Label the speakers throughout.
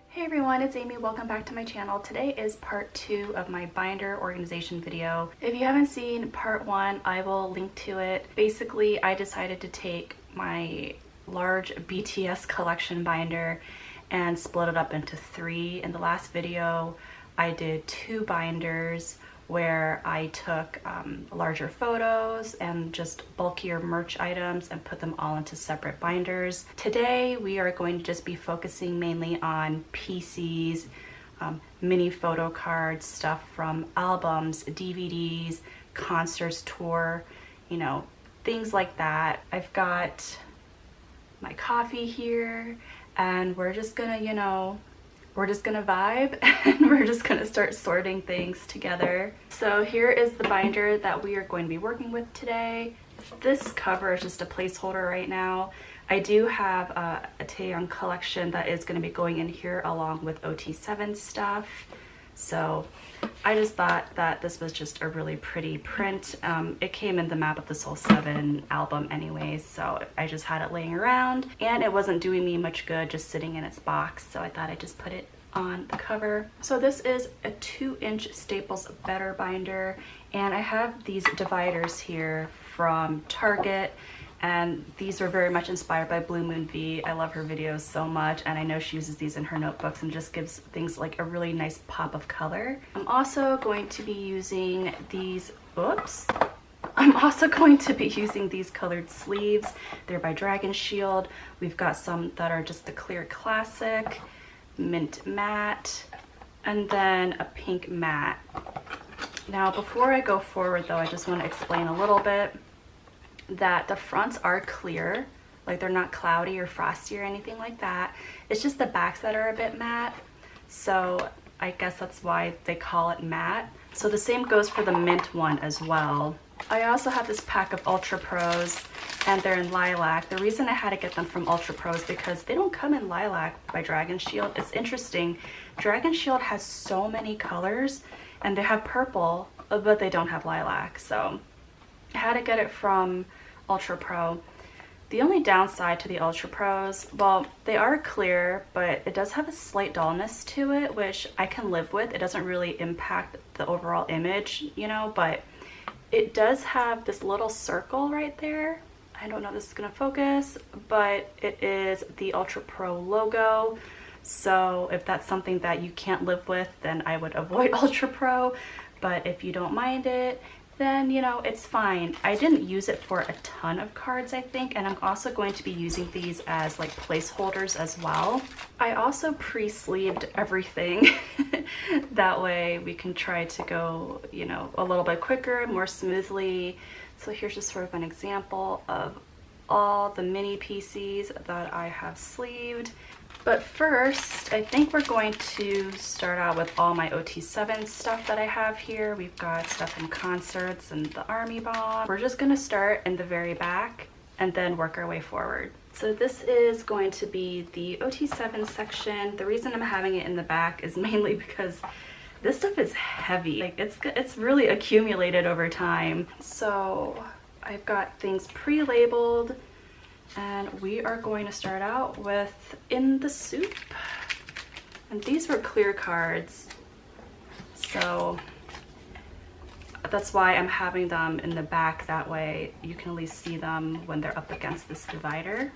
Speaker 1: Hey everyone, it's Amy. Welcome back to my channel. Today is part 2 of my binder organization video. If you haven't seen part 1, I will link to it. Basically, I decided to take my large BTS collection binder and split it up into 3. In the last video, I did 2 binders where I took larger photos and just bulkier merch items and put them all into separate binders. Today we are going to just be focusing mainly on PCs, mini photo cards, stuff from albums, DVDs, concerts, tour, you know, things like that. I've got my coffee here and we're just gonna, you know, we're just gonna vibe and we're just gonna start sorting things together. So here is the binder that we are going to be working with today. This cover is just a placeholder right now. I do have a ITAEWON collection that is going to be going in here along with OT7 stuff. So I just thought that this was just a really pretty print. It came in the Map of the Soul 7 album anyways, so I just had it laying around and it wasn't doing me much good just sitting in its box, so I thought I'd just put it on the cover. So this is a 2-inch Staples Better binder, and I have these dividers here from Target, and these were very much inspired by Blue Moon V. I love her videos so much, and I know she uses these in her notebooks and just gives things like a really nice pop of color. I'm also going to be using these, I'm also going to be using these colored sleeves. They're by Dragon Shield. We've got some that are just the clear classic, mint matte, and then a pink matte. Now before I go forward though, I just want to explain a little bit that the fronts are clear, like they're not cloudy or frosty or anything like that. It's just the backs that are a bit matte, so I guess that's why they call it matte. So the same goes for the mint one as well. I also have this pack of Ultra Pros, and they're in lilac. The reason I had to get them from Ultra Pro is because they don't come in lilac by Dragon Shield. It's interesting, Dragon Shield has so many colors, and they have purple, but they don't have lilac, so I had to get it from Ultra Pro. The only downside to the Ultra Pros, well, they are clear, but it does have a slight dullness to it, which I can live with. It doesn't really impact the overall image, you know, but it does have this little circle right there. I don't know if this is gonna focus, but it is the Ultra Pro logo. So if that's something that you can't live with, then I would avoid Ultra Pro. But if you don't mind it, then, you know, it's fine. I didn't use it for a ton of cards, I think, and I'm also going to be using these as like placeholders as well. I also pre-sleeved everything. That way we can try to go, you know, a little bit quicker, more smoothly. So here's just sort of an example of all the mini PCs that I have sleeved. But first, I think we're going to start out with all my OT7 stuff that I have here. We've got stuff from concerts and the Army Bomb. We're just gonna start in the very back and then work our way forward. So this is going to be the OT7 section. The reason I'm having it in the back is mainly because this stuff is heavy. Like it's really accumulated over time. So I've got things pre-labeled, and we are going to start out with In the Soup. And these were clear cards, so that's why I'm having them in the back. That way you can at least see them when they're up against this divider.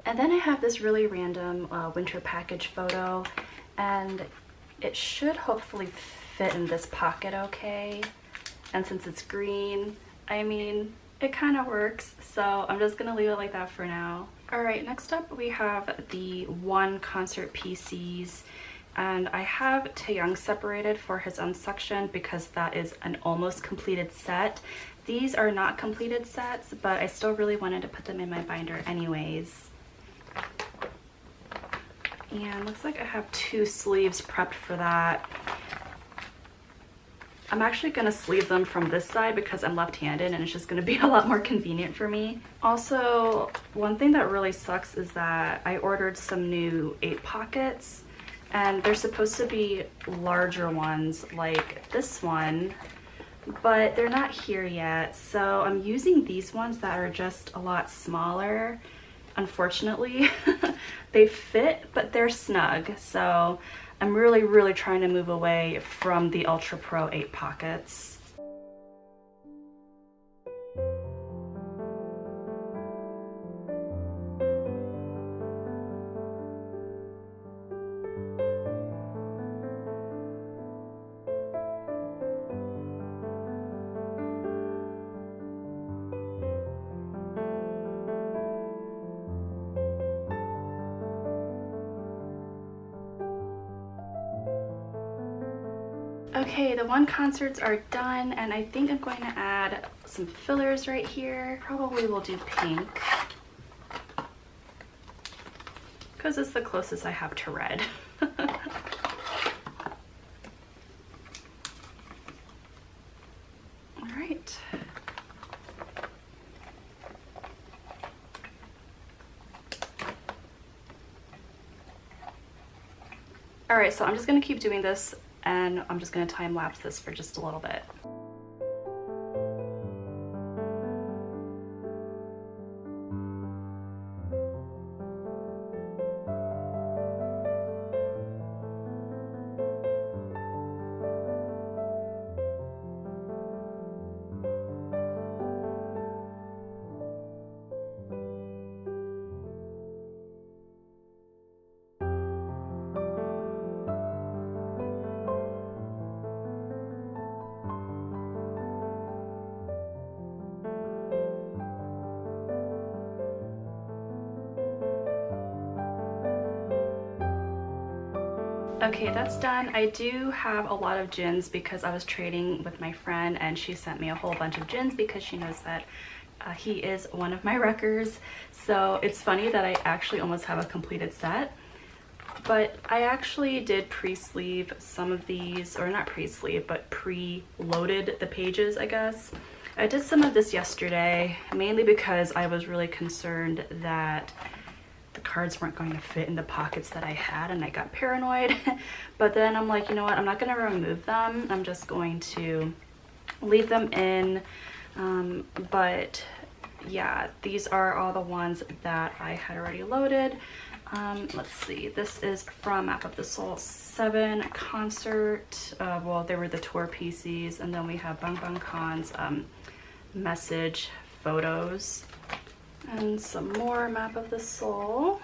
Speaker 1: And then I have this really random winter package photo, and it should hopefully fit in this pocket okay. And since it's green, I mean, it kind of works, so I'm just gonna leave it like that for now. All right, next up we have the One concert PCs, and I have Taeyang separated for his own section because that is an almost completed set. These are not completed sets, but I still really wanted to put them in my binder anyways. And looks like I have 2 sleeves prepped for that. I'm actually going to sleeve them from this side because I'm left-handed and it's just going to be a lot more convenient for me. Also, one thing that really sucks is that I ordered some new 8 pockets and they're supposed to be larger ones like this one, but they're not here yet. So I'm using these ones that are just a lot smaller. Unfortunately, they fit, but they're snug. So I'm really trying to move away from the Ultra Pro 8 pockets. Okay, the one concerts are done, and I think I'm going to add some fillers right here. Probably will do pink because it's the closest I have to red. All right. All right, so I'm just going to keep doing this, and I'm just going to time lapse this for just a little bit. Okay, that's done. I do have a lot of gins because I was trading with my friend and she sent me a whole bunch of gins because she knows that he is one of my wreckers. So it's funny that I actually almost have a completed set. But I actually did pre-sleeve some of these, or not pre-sleeve, but pre-loaded the pages, I guess. I did some of this yesterday, mainly because I was really concerned that the cards weren't going to fit in the pockets that I had and I got paranoid. But then I'm like, you know what, I'm not going to remove them. I'm just going to leave them in. But yeah, these are all the ones that I had already loaded. Let's see, this is from Map of the Soul 7 concert. Well, they were the tour PCs, and then we have Bang Bang Khan's message photos. And some more Map of the Soul.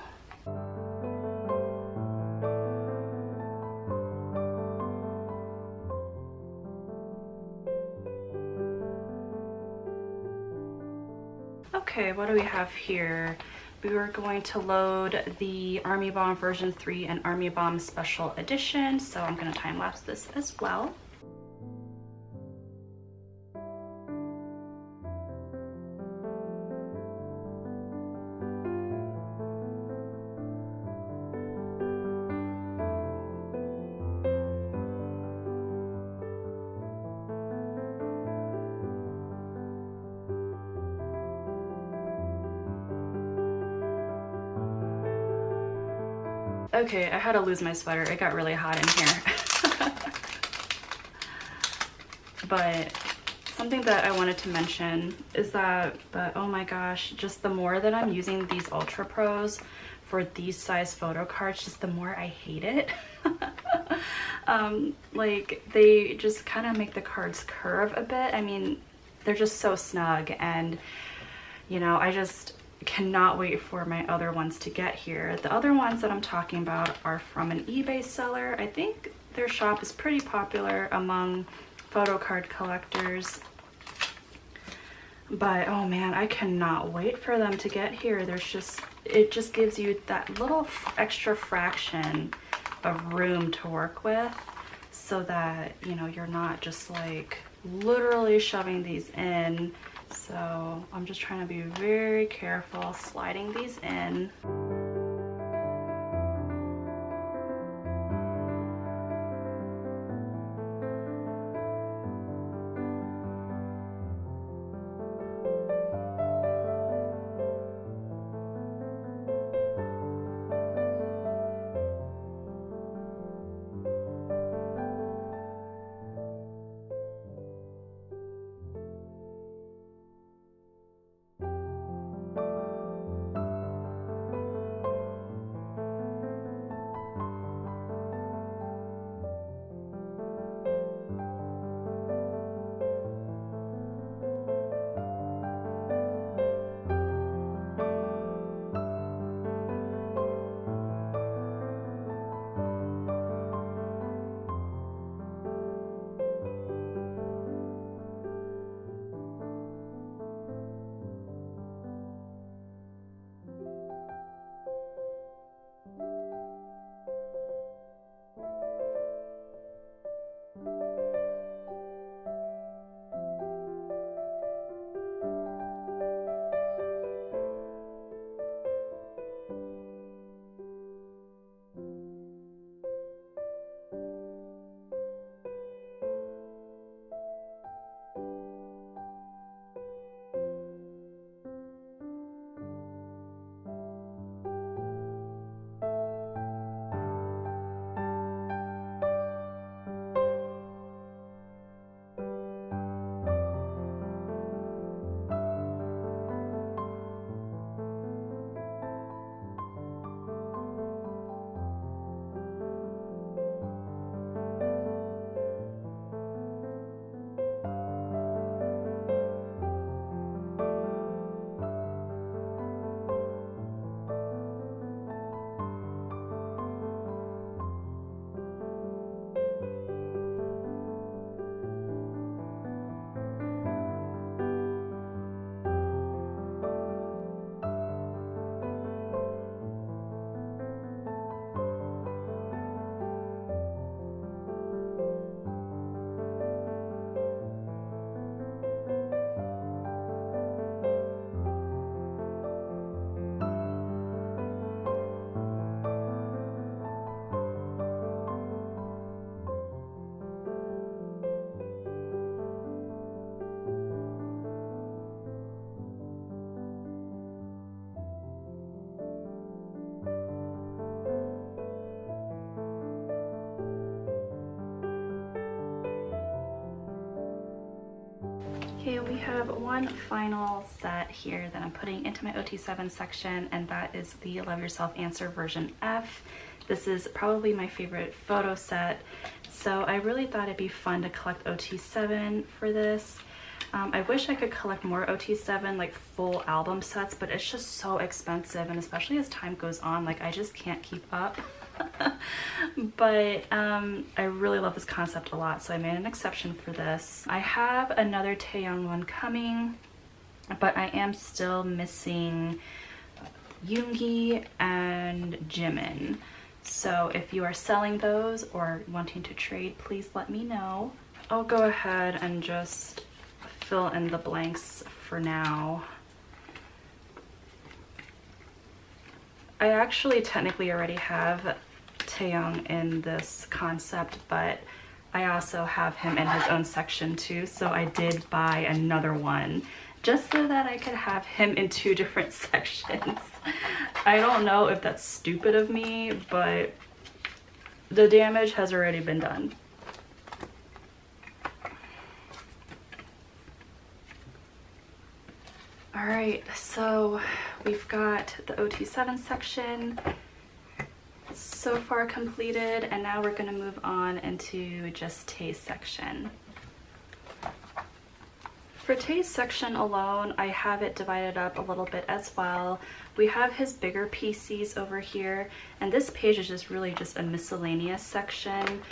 Speaker 1: Okay, what do we have here? We were going to load the Army Bomb version 3 and Army Bomb Special Edition, so I'm going to time lapse this as well. Okay, I had to lose my sweater. It got really hot in here. But something that I wanted to mention is that, oh my gosh, just the more that I'm using these Ultra Pros for these size photo cards, just the more I hate it. Like, they just kind of make the cards curve a bit. I mean, they're just so snug, and you know, I just cannot wait for my other ones to get here. The other ones that I'm talking about are from an eBay seller. I think their shop is pretty popular among photo card collectors. But oh man, I cannot wait for them to get here. It just gives you that little extra fraction of room to work with, so that, you know, you're not just like literally shoving these in. So I'm just trying to be very careful sliding these in. Okay, we have one final set here that I'm putting into my OT7 section, and that is the Love Yourself Answer version F. This is probably my favorite photo set, so I really thought it'd be fun to collect OT7 for this. I wish I could collect more OT7, like full album sets, but it's just so expensive, and especially as time goes on, like I just can't keep up. But I really love this concept a lot, so I made an exception for this. I have another Taeyeon one coming, but I am still missing Yoongi and Jimin. So if you are selling those or wanting to trade, please let me know. I'll go ahead and just fill in the blanks for now. I actually technically already have Taeyong in this concept, but I also have him in his own section too, so I did buy another one just so that I could have him in two different sections. I don't know if that's stupid of me, but the damage has already been done. All right, so we've got the OT7 section so far completed, and now we're going to move on into just Tae's section. For Tae's section alone, I have it divided up a little bit as well. We have his bigger PCs over here, and this page is just really just a miscellaneous section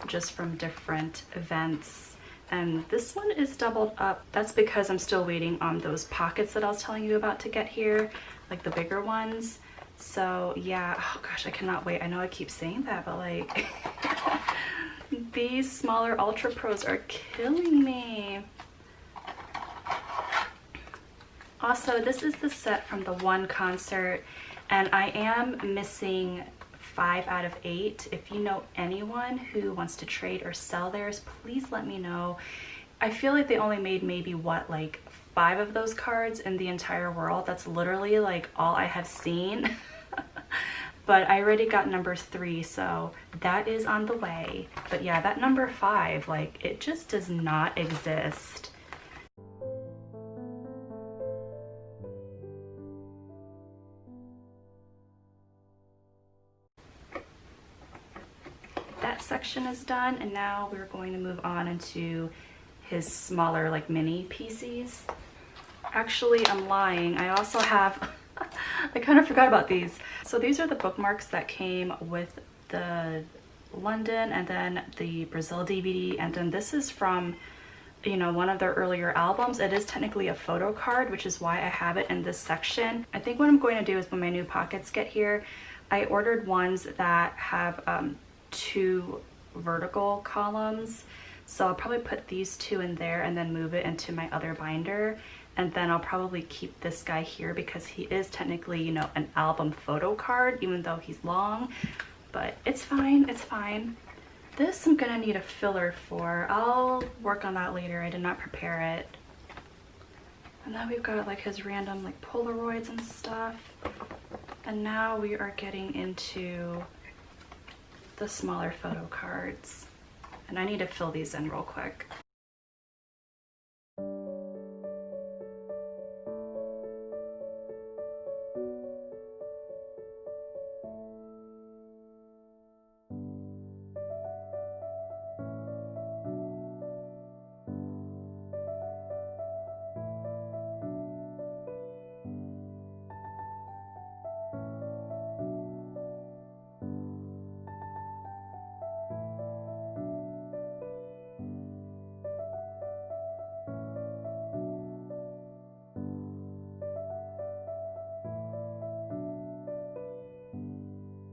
Speaker 1: just from different events. And this one is doubled up. That's because I'm still waiting on those pockets that I was telling you about to get here, like the bigger ones. So yeah, oh gosh, I cannot wait. I know I keep saying that, but like These smaller Ultra Pros are killing me. Also, this is the set from the one concert, and I am missing 5 out of 8. If you know anyone who wants to trade or sell theirs, please let me know. I feel like they only made maybe what, like 5 of those cards in the entire world. That's literally like all I have seen. But I already got number 3, so that is on the way. But yeah, that number 5, like, it just does not exist. That section is done, and now we're going to move on into his smaller, like, mini PCs. Actually, I'm lying. I also have I kind of forgot about these. So these are the bookmarks that came with the London and then the Brazil DVD, and then this is from, you know, one of their earlier albums. It is technically a photo card, which is why I have it in this section. I think what I'm going to do is when my new pockets get here, I ordered ones that have 2 vertical columns. So I'll probably put these 2 in there and then move it into my other binder. And then I'll probably keep this guy here because he is technically, you know, an album photo card, even though he's long. But it's fine, it's fine. This I'm gonna need a filler for. I'll work on that later. I did not prepare it. And then we've got like his random like Polaroids and stuff. And now we are getting into the smaller photo cards. And I need to fill these in real quick.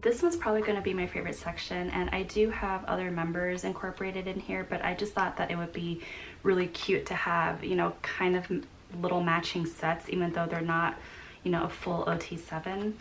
Speaker 1: This one's probably going to be my favorite section, and I do have other members incorporated in here, but I just thought that it would be really cute to have, you know, kind of little matching sets, even though they're not, you know, a full OT7.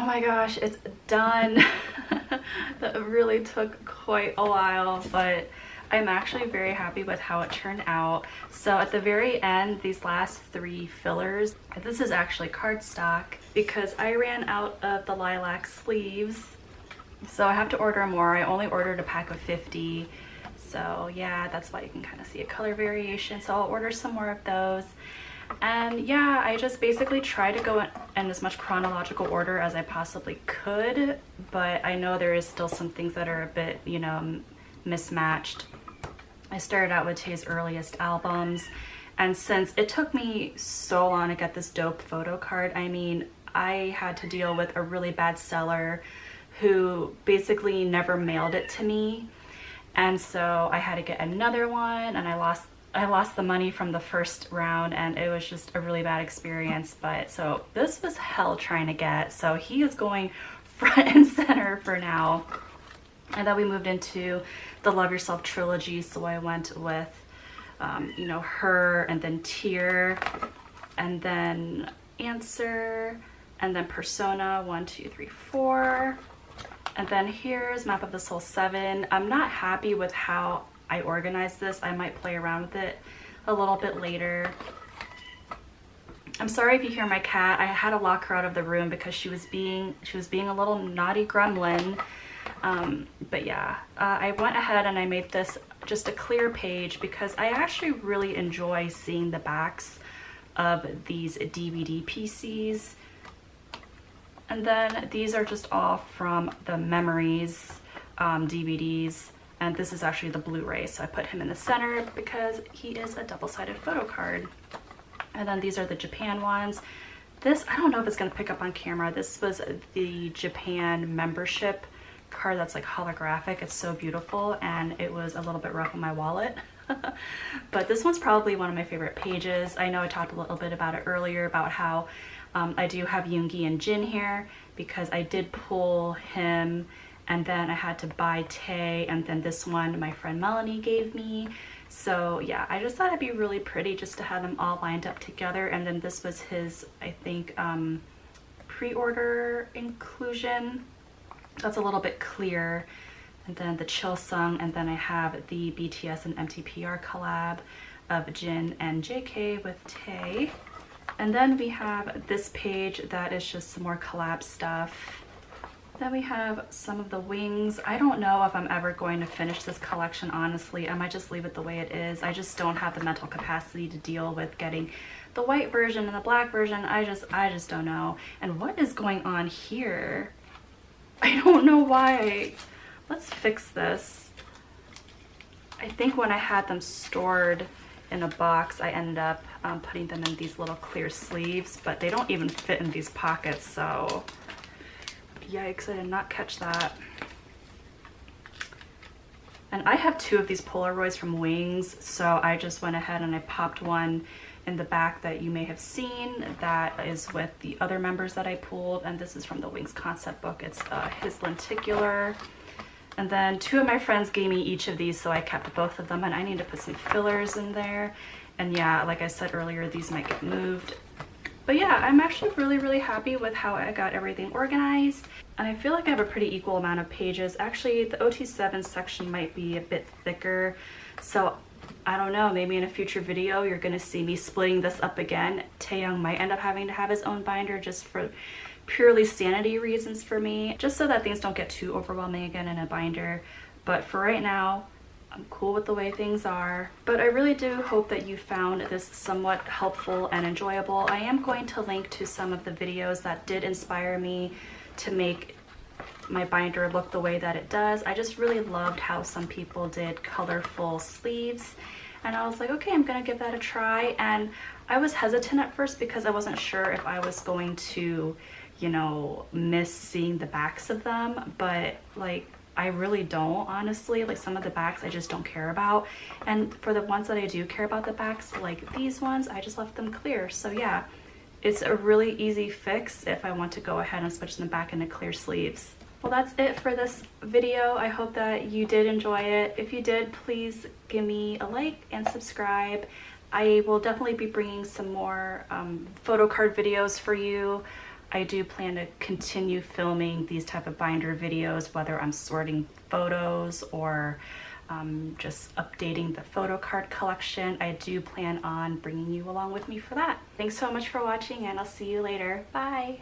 Speaker 1: my gosh, it's done. That really took quite a while, but I'm actually very happy with how it turned out. So at the very end, these last 3 fillers, this is actually cardstock because I ran out of the lilac sleeves. So I have to order more. I only ordered a pack of 50. So yeah, that's why you can kind of see a color variation. So I'll order some more of those. And yeah, I just basically try to go in as much chronological order as I possibly could, but I know there is still some things that are a bit, you know, mismatched. I started out with Tae's earliest albums, and since it took me so long to get this dope photo card, I mean, I had to deal with a really bad seller who basically never mailed it to me, and so I had to get another one, and I lost the money from the first round, and it was just a really bad experience. But so this was hell trying to get, so he is going front and center for now. And then we moved into the Love Yourself trilogy, so I went with you know, Her, and then Tear, and then Answer, and then Persona 1, 2, 3, 4, and then here's Map of the Soul 7. I'm not happy with how I organized this. I might play around with it a little bit later. I'm sorry if you hear my cat. I had to lock her out of the room because she was being a little naughty gremlin. But yeah, I went ahead and I made this just a clear page because I actually really enjoy seeing the backs of these DVD PCs. And then these are just all from the Memories DVDs. And this is actually the Blu-ray, so I put him in the center because he is a double-sided photo card. And then these are the Japan ones. This, I don't know if it's going to pick up on camera. This was the Japan membership card that's like holographic. It's so beautiful, and it was a little bit rough on my wallet. But this one's probably one of my favorite pages. I know I talked a little bit about it earlier about how I do have Yoongi and Jin here because I did pull him, and then I had to buy Tae, and then this one my friend Melanie gave me. So yeah, I just thought it'd be really pretty just to have them all lined up together. And then this was his, I think, pre-order inclusion. That's a little bit clear. And then the Chill Sung, and then I have the BTS and MTPR collab of Jin and JK with Tae. And then we have this page that is just some more collab stuff. Then we have some of the wings. I don't know if I'm ever going to finish this collection, honestly. I might just leave it the way it is. I just don't have the mental capacity to deal with getting the white version and the black version. I just don't know. And what is going on here? I don't know why. Let's fix this. I think when I had them stored in a box, I ended up putting them in these little clear sleeves, but they don't even fit in these pockets, so yikes, I did not catch that. And I have 2 of these Polaroids from Wings, so I just went ahead and I popped one in the back that you may have seen that is with the other members that I pulled, and this is from the Wings concept book. It's his lenticular. And then 2 of my friends gave me each of these, so I kept both of them, and I need to put some fillers in there. And yeah, like I said earlier, these might get moved. But yeah, I'm actually really happy with how I got everything organized, and I feel like I have a pretty equal amount of pages. Actually, the OT7 section might be a bit thicker, so I don't know, maybe in a future video you're gonna see me splitting this up again. Taeyoung might end up having to have his own binder just for purely sanity reasons for me, just so that things don't get too overwhelming again in a binder. But for right now, I'm cool with the way things are. But I really do hope that you found this somewhat helpful and enjoyable. I am going to link to some of the videos that did inspire me to make my binder look the way that it does. I just really loved how some people did colorful sleeves, and I was like, okay, I'm gonna give that a try. And I was hesitant at first because I wasn't sure if I was going to, you know, miss seeing the backs of them, but like, I really don't, honestly. Like, some of the backs I just don't care about, and for the ones that I do care about the backs, like these ones, I just left them clear. So yeah, it's a really easy fix if I want to go ahead and switch them back into clear sleeves. Well, that's it for this video. I hope that you did enjoy it. If you did, please give me a like and subscribe. I will definitely be bringing some more photo card videos for you. I do plan to continue filming these type of binder videos, whether I'm sorting photos or just updating the photo card collection. I do plan on bringing you along with me for that. Thanks so much for watching, and I'll see you later. Bye!